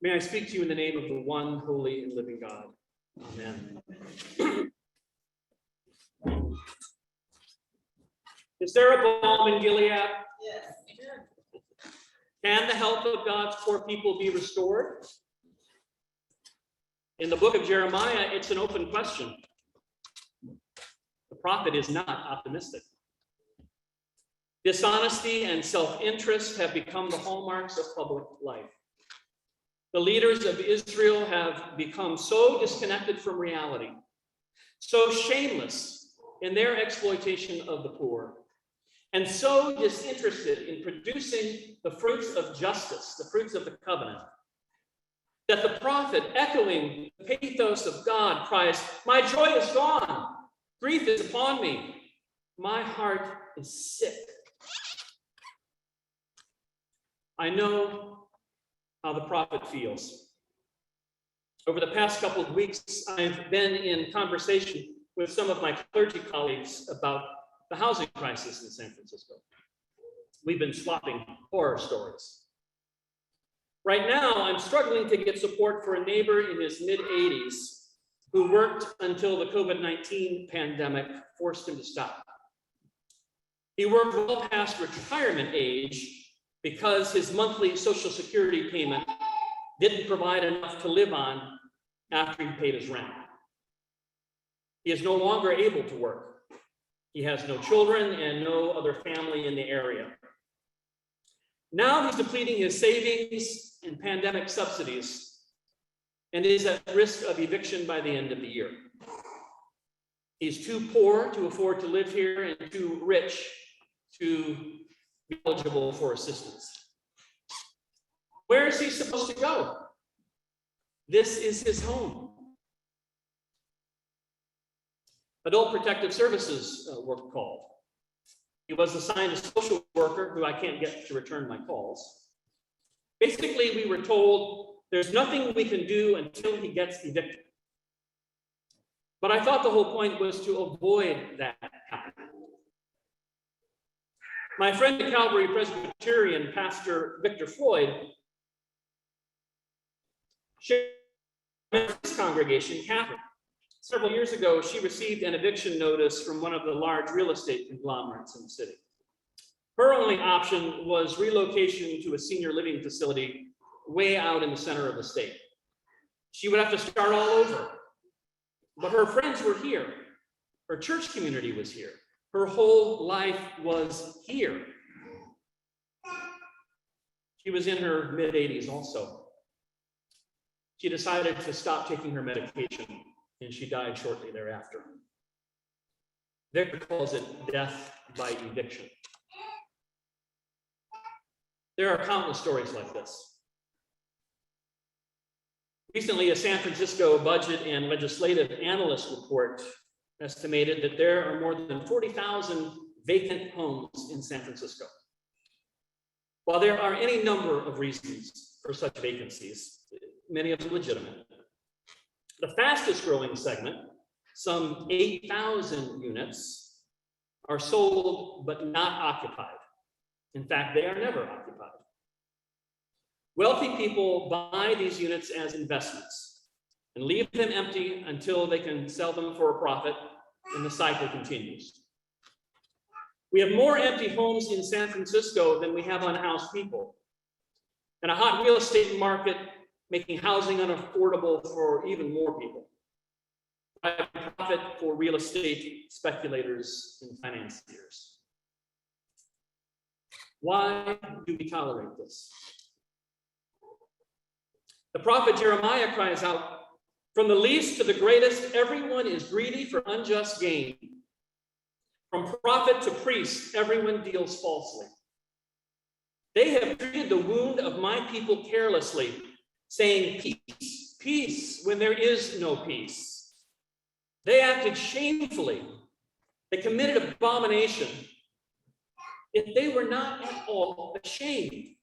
May I speak to you in the name of the one holy and living God. Amen. Is there a balm in Gilead? Yes. Can the health of God's poor people be restored? In the book of Jeremiah, it's an open question. The prophet is not optimistic. Dishonesty and self-interest have become the hallmarks of public life. The leaders of Israel have become so disconnected from reality, so shameless in their exploitation of the poor, and so disinterested in producing the fruits of justice, the fruits of the covenant, that the prophet, echoing the pathos of God, cries, "My joy is gone, grief is upon me, my heart is sick." I know how the prophet feels. Over the past couple of weeks, I've been in conversation with some of my clergy colleagues about the housing crisis in San Francisco. We've been swapping horror stories. Right now, I'm struggling to get support for a neighbor in his mid-80s who worked until the COVID-19 pandemic forced him to stop. He worked well past retirement age because his monthly Social Security payment didn't provide enough to live on after he paid his rent. He is no longer able to work. He has no children and no other family in the area. Now he's depleting his savings and pandemic subsidies and is at risk of eviction by the end of the year. He's too poor to afford to live here and too rich to be eligible for assistance. Where is he supposed to go? This is his home. Adult Protective Services were called. He was assigned a social worker who I can't get to return my calls. Basically, we were told there's nothing we can do until he gets evicted. But I thought the whole point was to avoid that happening. My friend, the Calvary Presbyterian pastor Victor Floyd, shared with his congregation, Catherine. Several years ago, she received an eviction notice from one of the large real estate conglomerates in the city. Her only option was relocation to a senior living facility way out in the center of the state. She would have to start all over. But her friends were here. Her church community was here. Her whole life was here. She was in her mid-80s also. She decided to stop taking her medication, and she died shortly thereafter. Victor calls it death by eviction. There are countless stories like this. Recently, a San Francisco budget and legislative analyst report estimated that there are more than 40,000 vacant homes in San Francisco. While there are any number of reasons for such vacancies, many of them legitimate, the fastest growing segment, some 8,000 units, are sold but not occupied. In fact, they are never occupied. Wealthy people buy these units as investments and leave them empty until they can sell them for a profit, and the cycle continues. We have more empty homes in San Francisco than we have unhoused people, and a hot real estate market making housing unaffordable for even more people. Profit for real estate speculators and financiers. Why do we tolerate this? The prophet Jeremiah cries out, "From the least to the greatest, everyone is greedy for unjust gain. From prophet to priest, everyone deals falsely. They have treated the wound of my people carelessly, saying peace, peace, when there is no peace. They acted shamefully. They committed abomination. If they were not at all ashamed,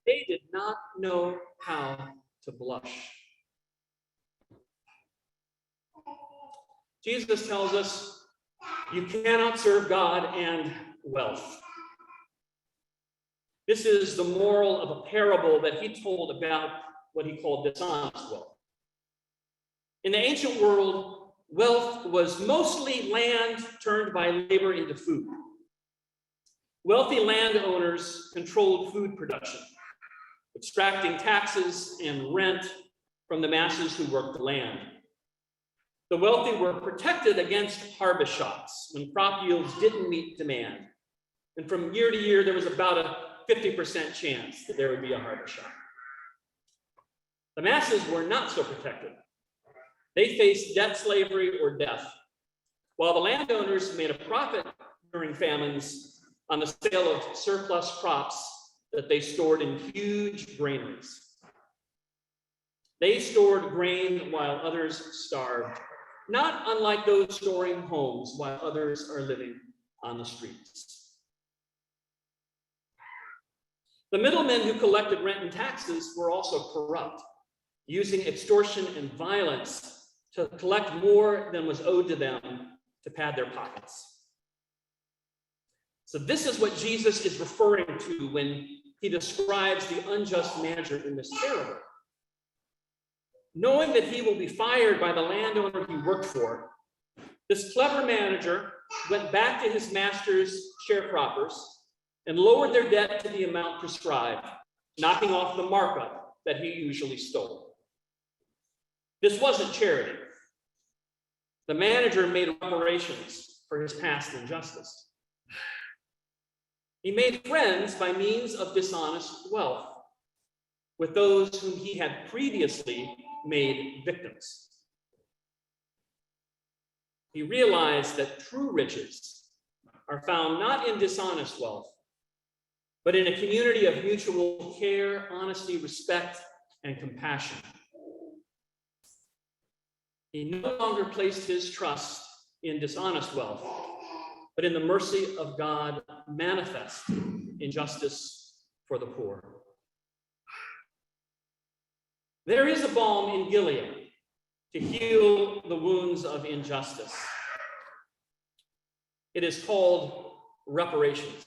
they did not know how to blush." Jesus tells us you cannot serve God and wealth. This is the moral of a parable that he told about what he called dishonest wealth. In the ancient world, wealth was mostly land turned by labor into food. Wealthy landowners controlled food production, extracting taxes and rent from the masses who worked the land. The wealthy were protected against harvest shocks when crop yields didn't meet demand. And from year to year, there was about a 50% chance that there would be a harvest shock. The masses were not so protected. They faced debt, slavery, or death, while the landowners made a profit during famines on the sale of surplus crops that they stored in huge granaries. They stored grain while others starved, not unlike those storing homes while others are living on the streets. The middlemen who collected rent and taxes were also corrupt, using extortion and violence to collect more than was owed to them to pad their pockets. So this is what Jesus is referring to when he describes the unjust manager in this parable. Knowing that he will be fired by the landowner he worked for, this clever manager went back to his master's sharecroppers and lowered their debt to the amount prescribed, knocking off the markup that he usually stole. This wasn't charity. The manager made reparations for his past injustice. He made friends by means of dishonest wealth with those whom he had previously made victims. He realized that true riches are found not in dishonest wealth, but in a community of mutual care, honesty, respect, and compassion. He no longer placed his trust in dishonest wealth, but in the mercy of God manifest in justice for the poor. There is a balm in Gilead to heal the wounds of injustice. It is called reparations.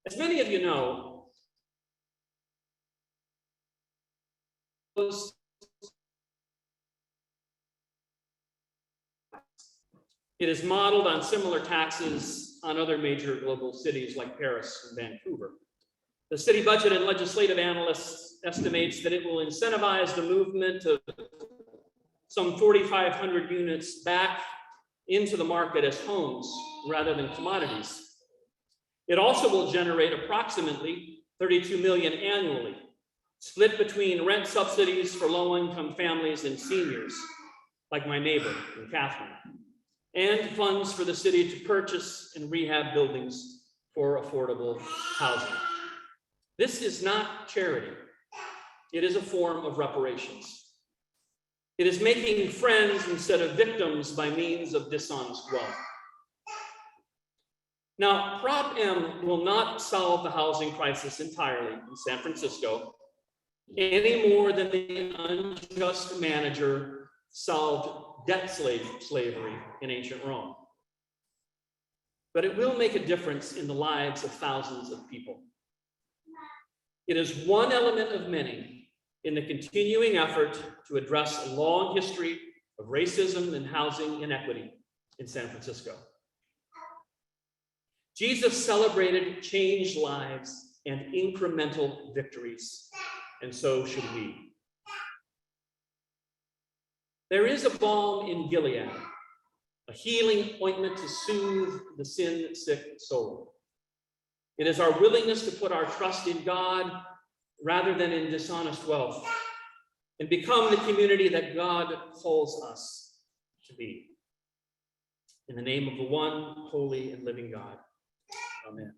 As many of you know, it is modeled on similar taxes on other major global cities like Paris and Vancouver. The city budget and legislative analysts estimates that it will incentivize the movement of some 4,500 units back into the market as homes rather than commodities. It also will generate approximately 32 million annually, split between rent subsidies for low-income families and seniors, like my neighbor in Catherine, and funds for the city to purchase and rehab buildings for affordable housing. This is not charity. It is a form of reparations. It is making friends instead of victims by means of dishonest wealth. Now, Prop M will not solve the housing crisis entirely in San Francisco any more than the unjust manager solved debt slavery in ancient Rome. But it will make a difference in the lives of thousands of people. It is one element of many in the continuing effort to address a long history of racism and housing inequity in San Francisco. Jesus celebrated changed lives and incremental victories, and so should we. There is a balm in Gilead, a healing ointment to soothe the sin-sick soul. It is our willingness to put our trust in God rather than in dishonest wealth and become the community that God calls us to be. In the name of the one holy and living God, amen.